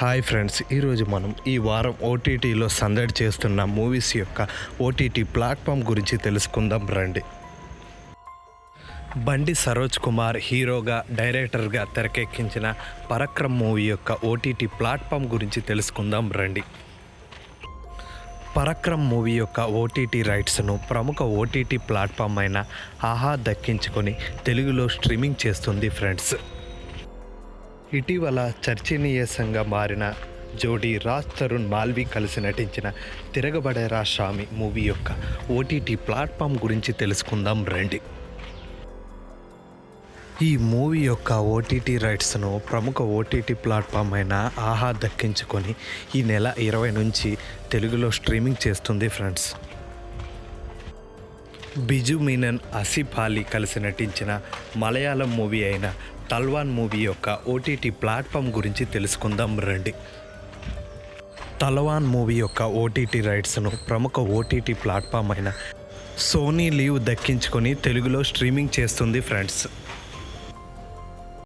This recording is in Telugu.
హాయ్ ఫ్రెండ్స్, ఈరోజు మనం ఈ వారం ఓటీటీలో సందడి చేస్తున్న మూవీస్ యొక్క ఓటీటీ ప్లాట్ఫామ్ గురించి తెలుసుకుందాం రండి. బండి సరోజ్ కుమార్ హీరోగా డైరెక్టర్గా తెరకెక్కించిన పరాక్రమ్ మూవీ యొక్క ఓటీటీ ప్లాట్ఫామ్ గురించి తెలుసుకుందాం రండి. పరాక్రమ్ మూవీ యొక్క ఓటీటీ రైట్స్ను ప్రముఖ ఓటీటీ ప్లాట్ఫామ్ అయిన ఆహా దక్కించుకొని తెలుగులో స్ట్రీమింగ్ చేస్తుంది ఫ్రెండ్స్. ఇటీవల చర్చనీయాంశంగా మారిన జోడీ రాజ్ తరుణ్ మాల్వి కలిసి నటించిన తిరగబడేరా స్వామి మూవీ యొక్క ఓటీటీ ప్లాట్ఫామ్ గురించి తెలుసుకుందాం రండి. ఈ మూవీ యొక్క ఓటీటీ రైట్స్ను ప్రముఖ ఓటీటీ ప్లాట్ఫామ్ అయిన ఆహా దక్కించుకొని ఈ నెల 20 నుంచి తెలుగులో స్ట్రీమింగ్ చేస్తుంది ఫ్రెండ్స్. బిజు మీనన్, ఆసిఫ్ అలీ కలిసి నటించిన మలయాళం మూవీ అయిన తల్వాన్ మూవీ యొక్క ఓటీటీ ప్లాట్ఫామ్ గురించి తెలుసుకుందాం రండి. తల్వాన్ మూవీ యొక్క ఓటీటీ రైట్స్ను ప్రముఖ ఓటీటీ ప్లాట్ఫామ్ అయిన సోనీ లీవ్ దక్కించుకొని తెలుగులో స్ట్రీమింగ్ చేస్తుంది ఫ్రెండ్స్.